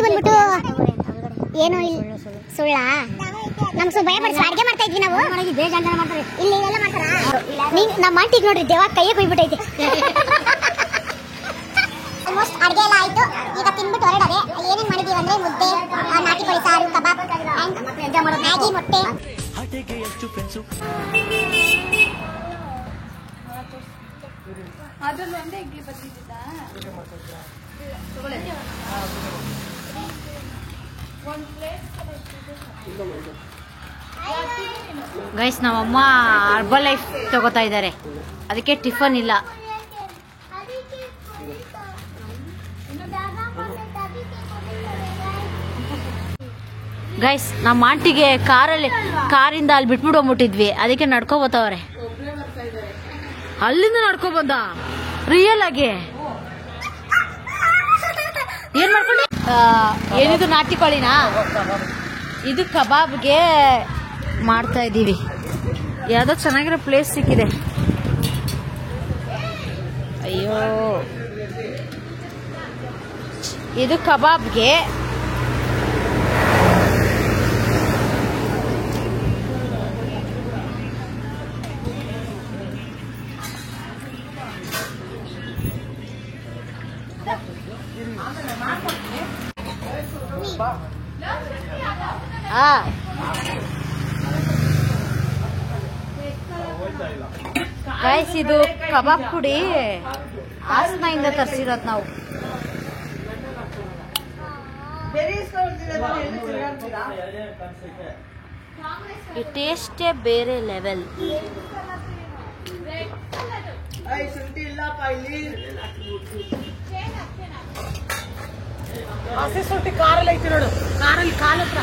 ಬಂದ್ಬಿಟ್ಟು ಏನೋ ಇಲ್ಲಿ ಸುಳ್ಳ ನಮ್ಗೆ ಸ್ವಲ್ಪ ಭಯ ಪಡಿಸಿ ಅಡ್ಗೆ ಮಾಡ್ತಾ ಇದ್ವಿ ನಾವು ಇಲ್ಲಿ ಎಲ್ಲ ಮಾಡ್ತಾರ ನಮ್ಮ ಆಂಟಿಗೆ ನೋಡ್ರಿ ದೇವ ಕೈಯೇ ಕೊಯ್ಬಿಟ್ಟೈತಿ ಆಲ್ಮೋಸ್ಟ್ ಅಡ್ಗೆ ಎಲ್ಲ ಆಯ್ತು ಈಗ ತಿನ್ಬಿಟ್ಟು ಹೊರಡದೆ ಏನೇನ್ ಮಾಡಿದೀವಿ ಅಂದ್ರೆ ಮುದ್ದೆ ನಾಟಿ ಕೋಳಿ ಸಾರು ಕಬಾಬ್ ಮ್ಯಾಗಿ ಮೊಟ್ಟೆ ಗೈಸ್ ನಮ್ಮಮ್ಮ ಹರ್ಬಲ್ ಲೈಫ್ ತಗೋತಾ ಇದ್ದಾರೆ, ಅದಕ್ಕೆ ಟಿಫನ್ ಇಲ್ಲ. ಗೈಸ್ ನಮ್ಮ ಆಂಟಿಗೆ ಕಾರಿಂದ ಅಲ್ಲಿ ಬಿಟ್ಬಿಟ್ಟು ಹೋಗ್ಬಿಟ್ಟಿದ್ವಿ, ಅದಕ್ಕೆ ನಡ್ಕೊ ಬತ್ತವ್ರೆ. ಅಲ್ಲಿಂದ ನಡ್ಕೊ ಬಂದ ರಿಯಲ್ ಆಗಿ. ಏನ್ ಮಾಡ್ಕೊಂಡು ಏನಿದು ನಾಟಿ ಕೋಳಿನಾ? ಇದು ಕಬಾಬ್ಗೆ ಮಾಡ್ತಾ ಇದ್ದೀವಿ. ಯಾವ್ದೋ ಚೆನ್ನಾಗಿರೋ ಪ್ಲೇಸ್ ಸಿಕ್ಕಿದೆ. ಅಯ್ಯೋ, ಇದು ಕಬಾಬ್ಗೆ ಗೈಸ್ ಇದು ಕಬಾಬ್ ಪುಡಿ ಹಾಸನಿಂದ ತರಿಸಿರೋದು ನಾವು. ಈ ಟೇಸ್ಟೇ ಬೇರೆ ಲೆವೆಲ್. ಹಸಿ ಶುಂಠಿ ಕಾರಲ್ಲಿ ಐತಿ ನೋಡು, ಕಾರಲ್ಲಿ ಕಾಲ ಹತ್ರ.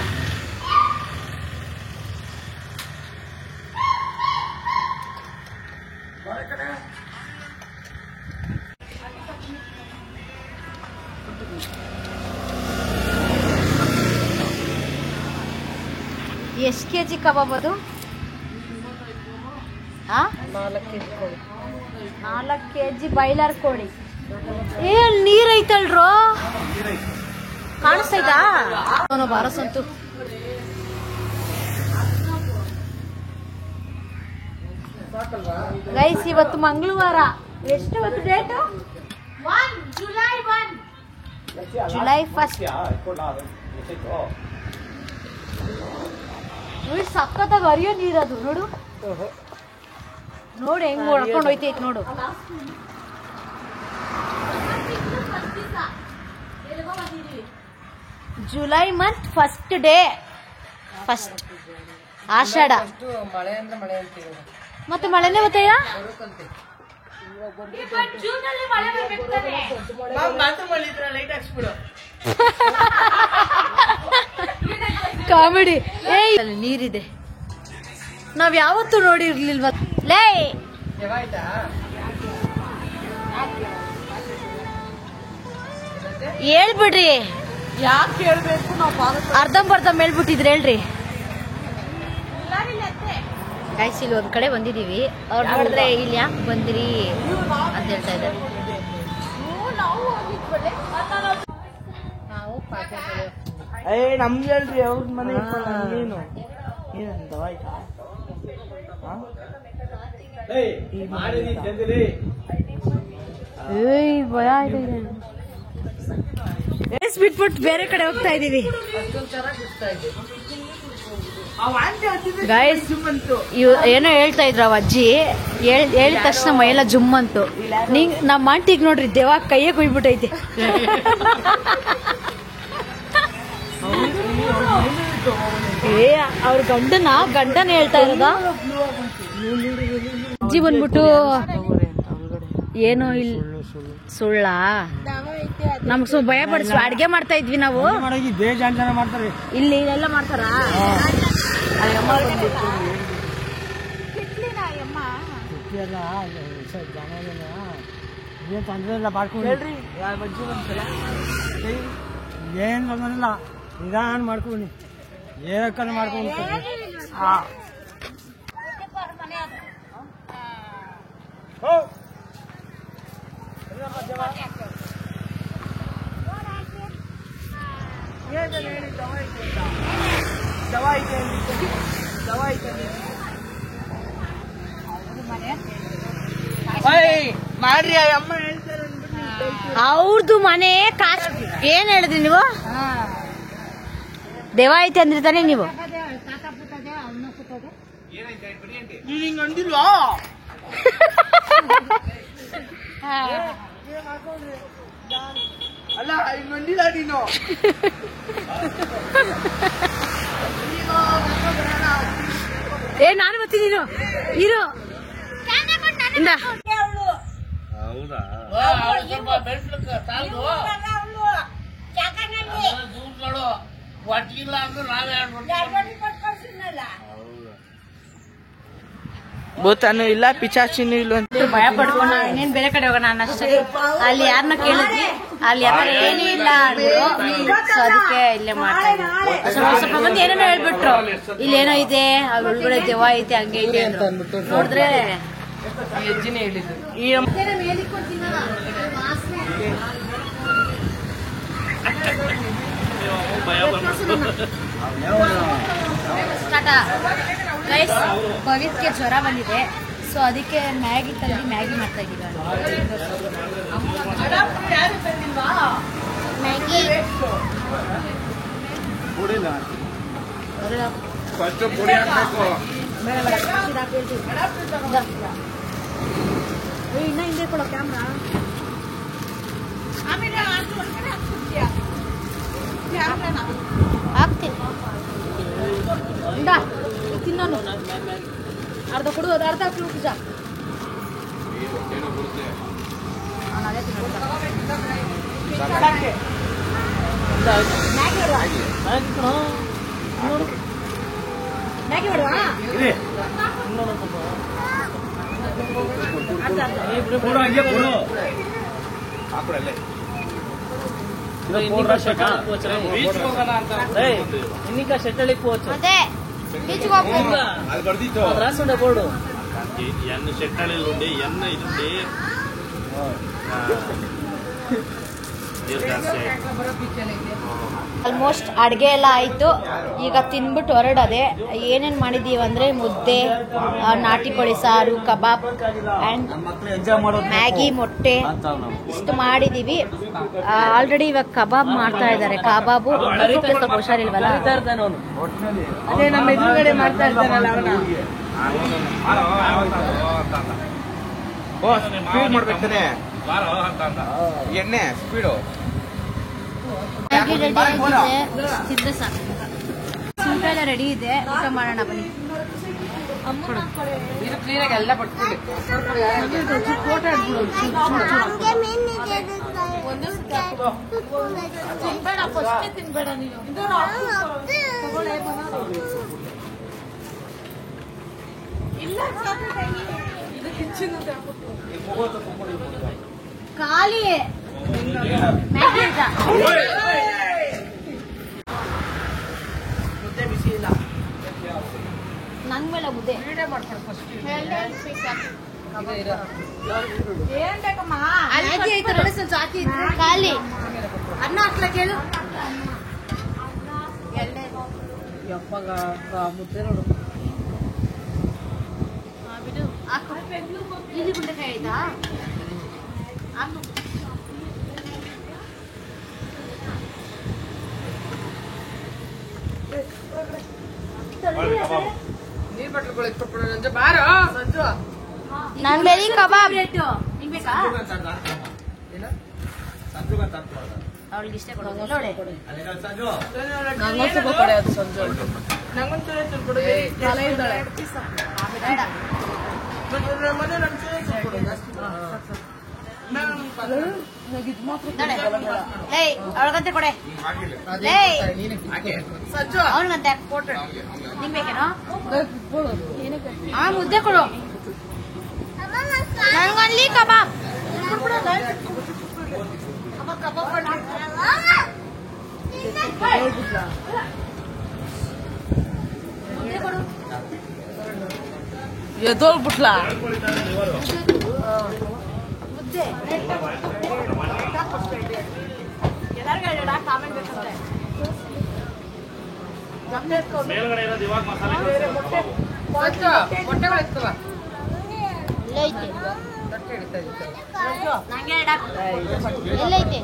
ಎಷ್ಟು ಕೆಜಿ ಕಬಾಬ್ ಅದು? 4 ಕೆಜಿ ಬಾಯ್ಲರ್ ಕೋಳಿ. ನೀರ್ ಐತಲ್ರೋ, ಕಾಣಿಸ್ತೈತಾ? ಬಾರಸಂತು ಗೈಸ್, ಇವತ್ತು ಮಂಗಳವಾರ. ಎಷ್ಟು ಇವತ್ತು ಡೇಟು? ಜುಲೈ 1. ನೋಡಿ ಸಕ್ಕತ್ತಾಗ ಹರಿಯೋ ನೀರದು ನೋಡು. ನೋಡಿ ಹೆಂಗ್ ಹೊಡ್ಕೊಂಡು ಹೋಯ್ತೈತಿ ನೋಡು. July month first day, first Ashadha. ಮತ್ತೆ ಮಳೆನೇ ಬರ್ತೈಯ? ಕಾಮಿಡಿ. ಅಲ್ಲಿ ನೀರಿದೆ, ನಾವ್ ಯಾವತ್ತೂ ನೋಡಿರ್ಲಿಲ್ವ. ಲೇ ಹೇಳ್ಬಿಡ್ರಿ, ಯಾಕೆ ಹೇಳ್ಬೇಕು? ನಾವು ಅರ್ಧಂಬರ್ಧ ಹೇಳ್ಬಿಟ್ಟಿದ್ರಿ, ಹೇಳ್ರಿ. ಗೈಸ್ ಇಲ್ಲಿ ಒಂದ್ ಕಡೆ ಬಂದಿದೀವಿ, ಅವ್ರು ನೋಡಿದ್ರೆ ಇಲ್ಲಿ ಯಾಕೆ ಬಂದಿರಿ ಅಂತ ಹೇಳ್ತಾ ಇದ್ದಾರೆ. ನಮ್ಗೆ ಹೇಳ್ರಿ, ಅವ್ರ ಮನೆ ನೀನು ಭಯ ಇದೆ. ಬಿಟ್ಬಿಟ್ಟು ಬೇರೆ ಕಡೆ ಹೋಗ್ತಾ ಇದೀವಿ. ಗೈಸ್ ಏನೋ ಹೇಳ್ತಾ ಇದ್ರ ಅಜ್ಜಿ, ಹೇಳಿದ ತಕ್ಷಣ ಮೈಯೆಲ್ಲ ಜುಮ್ ಅಂತು. ನಮ್ಮ ಆಂಟಿಗೆ ನೋಡ್ರಿ ದೇವ ಕೈಯೇ ಕುಯ್ಬಿಟ್ಟೈತಿ. ಅವ್ರ ಗಂಡನ ಹೇಳ್ತಾ ಇರೋದ. ಅಜ್ಜಿ ಬಂದ್ಬಿಟ್ಟು ಏನೋ ಇಲ್ಲಿ ಸುಳ್ಳ ನಮ್ಗೆ ಸ್ವಲ್ಪ ಭಯ ಪಡಿಸ್ ಅಡ್ಗೆ ಮಾಡ್ತಾ ಇದ್ವಿ ನಾವು. ಇಲ್ಲಿ ಎಲ್ಲ ಮಾಡ್ತಾರ. ಏನ್ ತೊಂದ್ರೆ ಇಲ್ಲ, ನಿಧಾನ ಮಾಡ್ಕೊಂಡು ಏಕನ್ ಮಾಡ್ಕೊಂಡು ಮಾಡ್ರಿ ಅಮ್ಮ ಹೇಳ್ತಾರೆ ಅವ್ರದ್ದು ಮನೆ ಕಾಸು ಏನ್ ಹೇಳಿದ್ರಿ ನೀವು? ದೇವ ಐತೆ ಅಂದ್ರಿ ತಾನೇ ನೀವು? ಹಿಂಗ ಅಂದಿಲ್ವಾ? ಅಲ್ಲ ಹಿಂಗ ಅಂದಿಲ್ಲ ನೀನು. ಏ ನಾನು ಬರ್ತೀನಿ ನೀನು ಇರು ಇಂದ ಭೂತಾನು ಇಲ್ಲ ಪಿಚಾಚಿನೂ ಇಲ್ಲ ಅಂತ ಭಯ ಪಡ್ಕೊಂಡು ಇನ್ನೇನ್ ಬೇರೆ ಕಡೆ ಹೋಗೋಣ ಅನ್ನಷ್ಟೇ ಅಲ್ಲಿ ಯಾರನ್ನ ಕೇಳಿದ್ವಿ ಅಲ್ಲಿ ಯಾರು ಏನೂ ಇಲ್ಲ ಅಂದ್ರು. ಸೊ ಅದಕ್ಕೆ ಇಲ್ಲೇ ಮಾಡ್ತಾ ಇದ್ವಿ. ಸ್ವಲ್ಪ ಮಂದಿ ಏನೇನೋ ಹೇಳ್ಬಿಟ್ರು ಇಲ್ಲಿ ಏನೋ ಇದೆ ಅಲ್ಲಿ ಒಳಗಡೆ ದೆವ್ವ ಐತೆ ಹಂಗೆ ಐತೆ ಅಂದ್ರು. ನೋಡಿದ್ರೆ ಹೆಜ್ಜಿನೇ ಹೇಳಿದ್ರು. ಈ ಗೈಸ್ ಪವಿತ್ಗೆ ಜ್ವರ ಬಂದಿದೆ. ಸೊ ಅದಕ್ಕೆ ಮ್ಯಾಗಿ ತಂದು ಮ್ಯಾಗಿ ಮಾಡ್ತಾ ಇದ್ದೀವಿ. ಇನ್ನ ಹಿಂದೆ ಕೊಡೋ ಕ್ಯಾಮ್ರಾ ಹಾಕ್ತೀನಿ ತಿನ್ನೋನು ಅರ್ಧ ಕೊಡು ಅರ್ಧ ಹಾಕಿ ಪೂಜ ಮ್ಯಾಗಿ ಮಾಡುವ ಇನ್ನಿಕ ಶೆಟ್ಟಳಿ ಕೋಚ್ ಅದೇ బీచ్కి ಹೋಗ್ಬೇಕು. అది పడితే రాసుండే బోర్డు ఎన్న చెట్టాలు ఉండే ఎన్న ఇది ఉండే ಆಲ್ಮೋಸ್ಟ್ ಅಡುಗೆ ಎಲ್ಲ ಆಯಿತು. ಈಗ ತಿನ್ಬಿಟ್ಟು ಹೊರಡೋದೆ. ಏನೇನು ಮಾಡಿದ್ದೀವಿ ಅಂದರೆ ಮುದ್ದೆ, ನಾಟಿ ಕೋಳಿ ಸಾರು, ಕಬಾಬ್ ಆ್ಯಂಡ್ ಮ್ಯಾಗಿ, ಮೊಟ್ಟೆ ಇಷ್ಟು ಮಾಡಿದ್ದೀವಿ. ಆಲ್ರೆಡಿ ಇವಾಗ ಕಬಾಬ್ ಮಾಡ್ತಾ ಇದ್ದಾರೆ. ಕಬಾಬು ಸ್ವಲ್ಪ ಹುಷಾರಿಲ್ವಲ್ಲ, ಅದೇ ನಮ್ಮ ಎದುರುಗಡೆ ಮಾಡ್ತಾ ಇದ್ದಾರಲ್ಲ ಅವನ ಸ್ಪೀಡ್ ಮಾಡ್ಬೇಕಾನೆ ಎಣ್ಣೆ ಸ್ಪೀಡು ಮ್ಯಾಗಿ ರೆಡಿ ಆಗಿದೆ. ತಿಂದ್ರೆ ಸಾಕು. ಸೂಟ ಎಲ್ಲ ರೆಡಿ ಇದೆ. ಊಟ ಮಾಡೋಣ ಬನ್ನಿ. ಇದು ಕ್ಲೀನಾಗಿ ಎಲ್ಲ ಪಟ್ಕೊಳ್ಳಿ. ತಿನ್ಬೇಡ, ಫಸ್ಟ್ ತಿನ್ಬೇಡ ನೀನು. ಖಾಲಿ ಮ್ಯಾಗಿ ಅಂತ ಮುದ್ದೆ ಬಿಸಿ ಇಲ್ಲ. ನನ್ ಮೇಲೆ ಮುದ್ದೆ ಖಾಲಿ ಅನ್ನ ಹಾಕ್ಲ ಕೇಳು. ಯಪ್ಪಗ ಮುದ್ದೆ ನೋಡು. ಬಿಡು ಹಾಕು. ಇಲ್ಲಿ ಗುಂಡೆಕಾಯಿ ಆಯ್ತಾ? ನೀರ್ ಬಟ್ಲುಗಳು ಎತ್ಕೊಟ್ಬಿಡೋಣ ಅಂತ ಬಾರೋ ಸಂಜು. ನನ್ ಬೇರೆ ಕಬಾಬ್ ನಿಂಗ್ ಬೇಕಾ? ಅವಳಿಗೆ ಇಷ್ಟ ಕೊಡೋದು ನೋಡಿ. ನಂಗೊಂದು ಕೊಡೆ ಅದು ಸಂಜು. ನಂಗೊಂದು ಕೊಡು. ತಲೆ ಇದ್ದಾಳೆ ಮನೆ ನಮ್ ಕೊಡು. ಅವಳಗಂತೆ ಕೊಡೆ. ಸಂಜು ಅವನಿಗಂತೆ ಕೊಟ್ರು. ನಿಂಗ್ ಬೇಕೇನೋ? ಮುದ್ದೆ ಕೊಡು. ನನ್ಗೊಂದ್ಲಿ ಕಬಾಬ್. ಎದ್ದೋಗ್ಬಿಟ್ಲ ಮೇಲ್ಗಡೆ ಇರೋದು ಇವಾಗ ಮಸಾಲೆ ಎಲ್ಲೈತೆ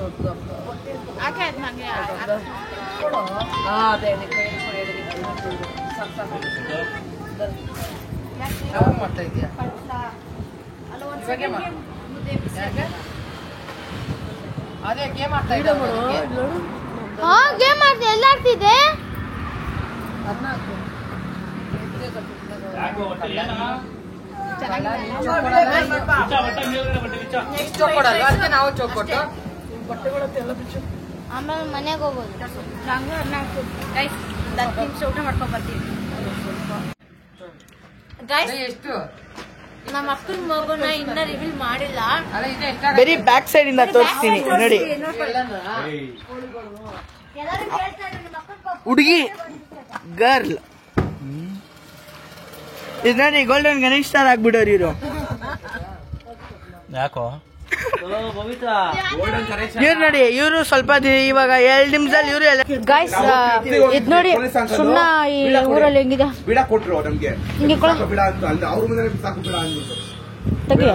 ಮಾಡ್ತಾ ಇದೀಯಾ ಅದೇ ಗೇಮ್ ಆಡ್ತಾ ಇದ್ದ ಗೇಮ್ ಆಡ್ತಿ ಎಲ್ಲ ಆಡ್ತಿದ್ದೆ ಅದಕ್ಕೆ ನಾವು ಚೋಕ್ ಕೊಟ್ಟು ಆಮೇಲೆ ಮನೆಗೆ ಹೋಗೋದು 10 ನಿಮಿಷ ಊಟ ಮಾಡ್ಕೊಂಡ್ ಬರ್ತೀವಿ ಗೈಸ್. ಎಷ್ಟು ನಮ್ಮ ಅಕ್ಕನ ಮಗುನ ಇನ್ನ ರಿವೀಲ್ ಮಾಡಿಲ್ಲ. ಅಲ್ಲ ಇದೆ ಬರೀ ಬ್ಯಾಕ್ ಸೈಡ್ ಇಂದ ತೋರಿಸ್ತೀನಿ ನೋಡಿ. ಹುಡುಗಿ ಗರ್ಲ್ ಇದು ನೋಡಿ ಗೋಲ್ಡನ್ ಗಣೇಶ್ ಸ್ಟಾರ್ ಆಗ್ಬಿಡೋರು ಇವರು. ಯಾಕೋ ಇವ್ರು ನೋಡಿ ಇವರು ಸ್ವಲ್ಪ ಇವಾಗ 2 ನಿಮಿಷದಲ್ಲಿ ಇವರು ಎಲ್ಲ ಗೈಸ್ ಇದ್ ನೋಡಿ ಸುಣ್ಣ ಈ ಊರಲ್ಲಿ ಹೆಂಗಿದೆ ಬಿಡ ಕೊಟ್ರು ನಮ್ಗೆ ಹಿಂಗೆ ಬಿಡ ಅಂತ ಅಂದ ಅವ್ರ ಮುಂದೆ ಸಾಕು ಬಿಡ ಅಂದ್ಬಿಟ್ಟು ತೆಗಿಯ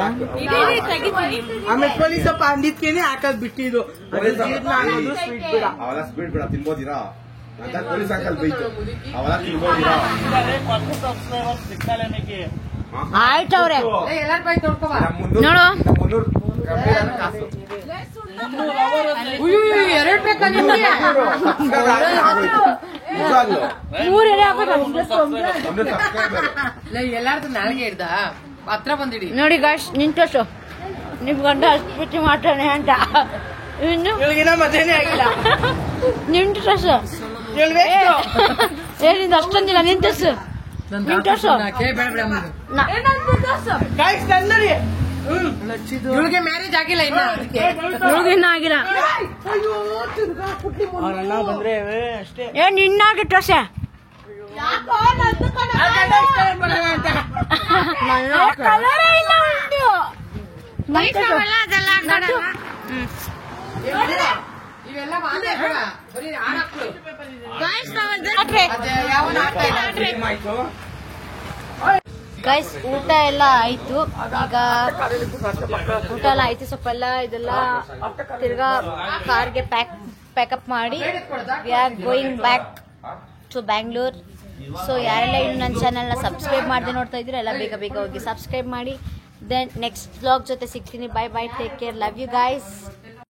ಆಮೇಲೆ ಪೊಲೀಸ್ ಸ್ವಲ್ಪ ಅಂದಿದ್ಕೇನೆ ಹಾಕದ್ ಬಿಟ್ಟಿದ್ದು ಸ್ವೀಟ್ ಬಿಡ. ಅವೆಲ್ಲ ಸ್ಪೀಡ್ ಬಿಡ ತಿನ್ಬೋದಿರಾ ಅಂತ ಪೊಲೀಸ್ ಹಾಕಲ್ ಬೈತು ಅವೆಲ್ಲ ತಿನ್ಬೋದಿರಾ ಆಯ್ತವ್ರೆ ಎಲ್ಲಾರು ಬೈ ನೋಡ್ಕೋಬಾ ನೋಡು. 300 ಕಾಸು ಎರಡು ಬೇಕಾ ನಿಮ್ಗೆ ನಿಜವಾಗ್ಲು ಊರೆಡೆ ಹಾಕೋದು. ಒಂದು ಸಬ್ಸ್ಕ್ರೈಬರ್ ಎಲ್ಲಾರ್ದು ನಾಲ್ಗೆ ಇಡ್ದ ಹತ್ರ ಬಂದಿಡಿ ನೋಡಿ ಗಾಯ್ಸ್ ನಿಂತೋಸು ನಿಮ್ ಗಂಡ ಅಷ್ಟ್ಬಿಟ್ಟು ಮಾಡ್ತಾನೆ ಅಂತ ಇನ್ನು ಇವ್ಳಿಗಿನ ಮದುವೆನೇ ಆಗಿಲ್ಲ. ನಿಂತೋಸು ಹೇಳ್ಬೇಕು ಏನಿಂದ ಅಷ್ಟೊಂದಿಲ್ಲ ನಿಂತೋಸು ನಿಂತೋಸು ಬೇಡ ಬೇಡ ಗಾಯ್ಸ್ ತಂದ್ರಿ. ಇವಳಿಗೆ ಮ್ಯಾರೇಜ್ ಆಗಿಲ್ಲ ಇನ್ನ ಅದಕ್ಕೆ ಹುಡುಗಿನ ಆಗಿಲ್ಲ ಅವ್ರ ಅಣ್ಣ ಬಂದ್ರೆ ಅಷ್ಟೇ. ಏನ್ ಇನ್ನಾಗಿಟ್ಟೋಸೆ ಇವೆಲ್ಲ ಮಾತೇ ಬೇಡ ಬರೀ ಆಡಾಕ್ಳು ಯಾವನ ಆಗ್ತಾ ಇಲ್ಲ ಗೈಸ್ ಊಟ ಎಲ್ಲ ಆಯ್ತು. ಈಗ ಊಟ ಎಲ್ಲ ಆಯ್ತು. ಸ್ವಲ್ಪ ಎಲ್ಲ ಇದೆಲ್ಲ ತಿರ್ಗಾ ಕಾರ್ಗೆ ಪ್ಯಾಕಪ್ ಮಾಡಿ we are going back to Bangalore. So ಯಾರೆಲ್ಲ ಇನ್ನು ನನ್ನ ಚಾನಲ್ನ ಸಬ್ಸ್ಕ್ರೈಬ್ ಮಾಡದೆ ನೋಡ್ತಾ ಇದ್ದೀರಾ ಎಲ್ಲ ಬೇಗ ಬೇಗ ಹೋಗಿ ಸಬ್ಸ್ಕ್ರೈಬ್ ಮಾಡಿ. ದೆನ್ ನೆಕ್ಸ್ಟ್ ವ್ಲಾಗ್ ಜೊತೆ ಸಿಗ್ತೀನಿ. Bye bye, take care, love you guys.